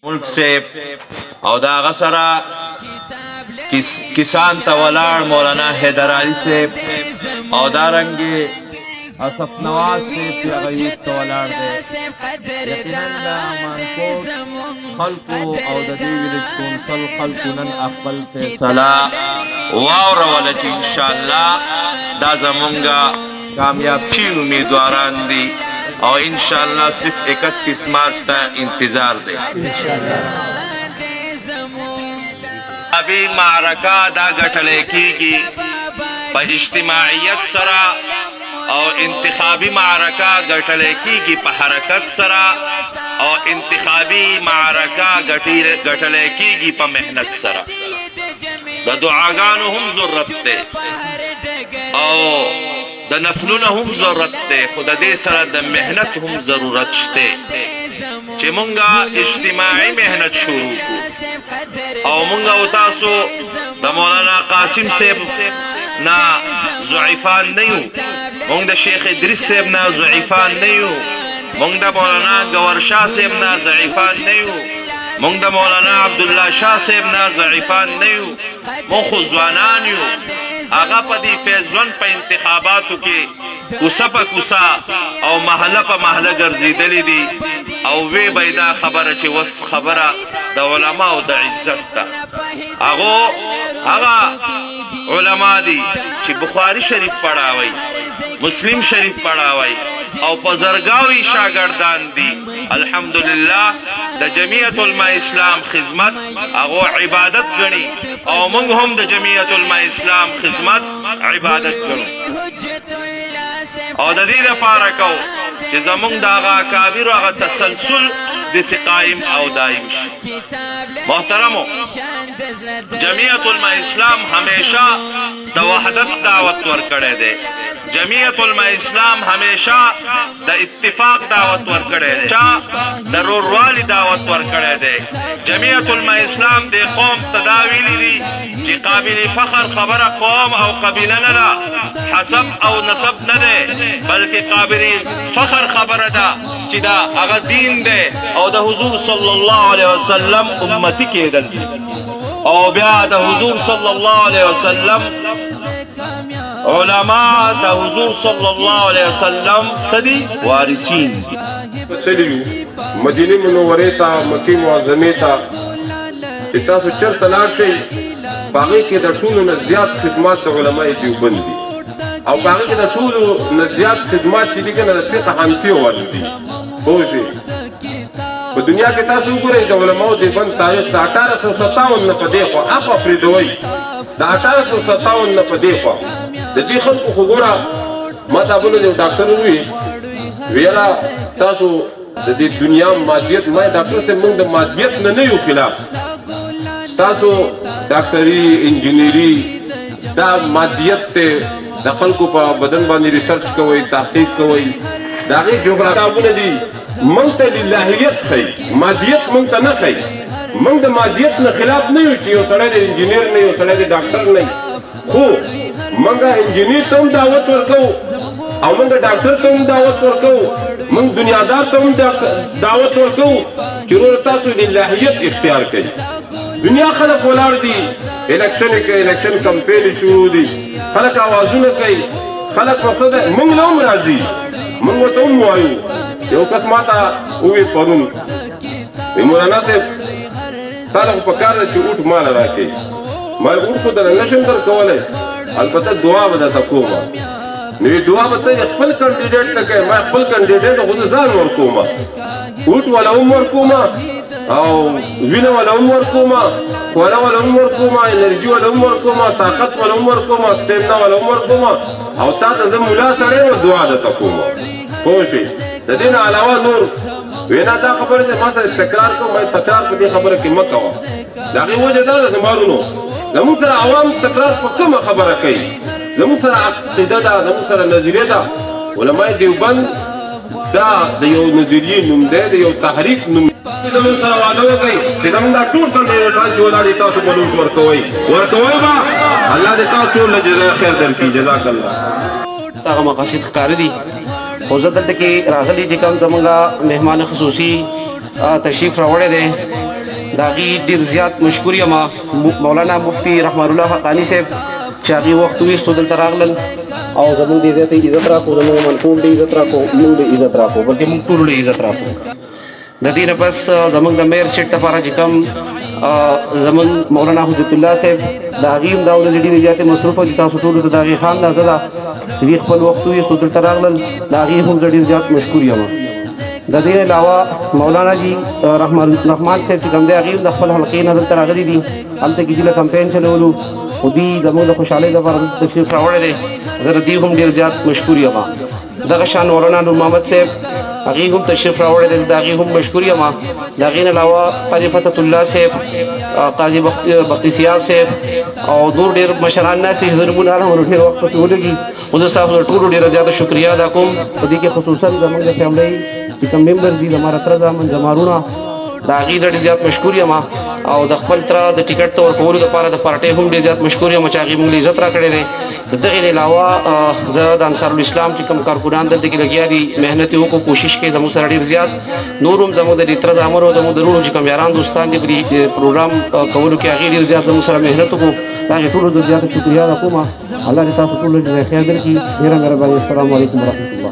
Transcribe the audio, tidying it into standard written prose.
ملک سے او دا غسرا کسان تولار مولانا حیدر علی سے او دارنگی اصف نواز سے پیغیوت تولار دے یقیناً دا مانکوٹ خلقو او دا دیوی لچکون سل خلقو نن اقبل فیصلہ واو رولا چی انشاءاللہ دا زمونگا کامیاب کی امیدواران دی اور انشاءاللہ صرف 31 مارچ تا انتظار دے ابھی معرکہ دا گٹھلے کی گی پا اجتماعیت سرا اور انتخابی معرکہ گٹھلے کی گی پا حرکت سرا اور انتخابی معرکہ گٹھلے کی گی پا محنت سرا دا دعاگانو ہم ضرورت دے اور دا نفلونه هم ضرورت ده خود دې سره د مهنت هم ضرورت شته چې مونږه اجتماعي مهنت شروع کو او مونږه او تاسو د مولانا قاسم صاحب نا ضعیفان نه یو مونږ د شیخ ادریس صاحب نا ضعیفان نه یو مونږ د مولانا گور شاه صاحب نا ضعیفان نه یو مونږ د مولانا عبدالله شاه صاحب نا ضعیفان نه یو مونږ خو ځوانان یو آغا پا دی فیضون پا انتخاباتو کے کسا پا کسا او محلہ پا محلہ گرزیدلی دی او وی بیدا خبر چی وس خبر دا علماء و دا عزت تا آغا علماء دی چی بخاری شریف پڑھاوی مسلم شریف پڑھاوی او پزرگاوی شاگردان دی الحمدللہ دا جمعیت علماء اسلام خدمت اغو عبادت گنی او منگ هم دا جمعیت علماء اسلام خدمت عبادت گنو او دا دیر پارکو چی زمونگ دا آغا کابیر و آغا تسلسل دیسی قائم او دائم شی محترمو جمعیت علماء اسلام ہمیشہ دا وحدت دعوت ورکڑے دے جمعیت علماء اسلام ہمیشہ دا اتفاق دعوت ورکڑے دے دا روروالی دعوت ورکڑے دے جمعیت علماء اسلام دے قوم تداویلی دی جی قابل فخر خبر قوم او قبیلہ ندا حسب او نسب ندے بلکہ قابل فخر خبر دا چی دا اگا دین دے او دا حضور صلی اللہ علیہ وسلم امتی کے دن دی او بیا دا حضور صلی اللہ علیہ وسلم علماء دا حضور صلی اللہ علیہ وسلم صدی وارثین مدینه منوره تا مکی معظمه تا تاسو چرته لاړ شئ په هغې کې د ټولو نه زیات خدمات د علماء دیوبند دي او په هغې کې د ټولو نه زیات خدمات چې دي که نه د فقه حنفي ول دي پوه شئ په دنیا کې تاسو وګورئ د علماء دیوبند تاریخ د 1857 نه په دې خوا اخوا پرېږدوئ د 1857 نه په دې خوا د دې خلکو خو ګوره ما ته بله یو ډاکټر ووي ویره تاسو د دې دنیا مادیت ما ډاکټر صاحب موږ د مادیت نه یو خلاف تاسو ډاکټري انجینري دا مادیت ته د خلکو په بدن باندې ریسرچ کوئ تحقیق کوئ د هغې جغرافیونه دي موږ ته للهیت ښیي مادیت موږ ته نه ښیي موږ د مادیت نه خلاف نه یو چې یو سړی د انجینر نه یو سړی د ډاکټر نه خو موږ انجینر ته هم دعوت ورکوو او موږ ډاکټر ته هم دعوت ورکوو موږ دنیادار ته هم دعوت ورکوو چې وروره تاسو للهیت اختیار کړئ دنیا خلق ولاړ دي الیکشن کمپین شروع دي خلق آوازونه کوي خلق مقصد موږ له هم راځي موږ ورته هم وایو یو کس ماته وویل پرون وی مولانا صاحب تا له خو پکار ده چې اوټ ماله راکړې ما اوټ خو دله نشم درکولی البته دعا به درته کومه نو دعا به ته خپل کینډیډیټ ته کوې ما خپل کینډیډیټ خو زه ځان ورکومه اوټ والا هم ورکومه او وینه والا هم ورکومه خوله والا هم ورکومه انرژي والا هم ورکومه طاقت والا هم ورکومه سټیمنا والا هم ورکومه او تا ته زه ملا سړی یم دعا درته کومه پوه شئ د دې نه علاوه نور وینا دا خبره چې ما سره تکرار کوم ما تکرار په دې خبره کې مه کوه د هغې وجه دا ده زمارونو زموږ سره عوام تکرار په کومه خبره کوي زموږ سره عقیده ده زموږ سره نظریه ده علماء دیوبند دا د یو نظریې نوم دی د یو تحریک نوم زموږ سره واده وکړئ چې زموږ دا ټول کینډیډیټان چې ولاړ دي تاسو به لوټ ورکوئ به الله دې تاسو له جزای خیر درکړي جزاک الله هغه مقاصد ښکاره دي خو زه دلته کې راغلی چې کوم زموږ مهمان خصوصي تشریف راوړی دی د هغې ډېر زیات مشکور یم مولانا مفتي رحمان الله حقاني صاحب چې هغې وخت وویستو دلته راغلل او زمونږ دې ځای ته عزت راکړو زمونږ منټول ډېر عزت راکړو موږ ډېر عزت راکړو بلکې موږ ټولو ډېر عزت راکړو د دې نه پس زمونږ د میر سیټ لپاره چې کوم زمونږ مولانا حجت الله صاحب د هغې هم دا ورځې ډېرې زیاتې مصروفه دي تاسو ټولو ته د هغې خان اندازه ده چې دوی خپل وخت وویستو دلته راغلل د هغې هم زه ډېر زیات مشکور یم د دې علاوه مولانا جي رحمان صاحب چې کوم دی هغې هم د خپل حلقې نه دلته راغلي دي هلته کې دوی له کمپین چلولو خو دوی زموږ د خوشحالۍ لپاره دلته تشریف راوړی دی زه د دې هم ډېر زیات مشکور یم دغه شان مولانا نور محمد صاحب هغې هم تشریف راوړی دی زه د هغې هم مشکور یم د هغې نه علاوه قاري فتح الله صاحب قاضي بختي سیاب صاحب او نور ډېر مشران ناست دي چې زه نومونه اړوم نو ډېر وخت پسې ولګي خو زه ستاسو د ټولو ډېره زیاته شکریا ادا کوم په دې کې خصوصا زموږ د فیملۍ چې کوم ممبر دي زما تره زامن زمارونه د هغې زه ډېر زیات مشکور یم او د خپل تره د ټکټ ته ورکولو دپاره د پارټۍ هم ډېر زیات مشکور یم چې هغې موږ له عزت راکړی دی د دغې نه علاوه زه د انصارالاسلام چې کوم کارکونان دلته کې لګیا دي محنت یې وکړو کوشش کوي زموږ سره ډېر زیات نور هم زموږ د دې تره زامن او زموږ د وروڼو چې کوم یاران دوستان دي په دې پروګرام کولو کې هغې ډېر زیات زموږ سره محنت وکړو د هغې ټولو د زیاته شکریا ادا کوم الله دې تاسو ټولو جزای خیر درکړي ډېره مهرباني السلام علیکم ورحمتالله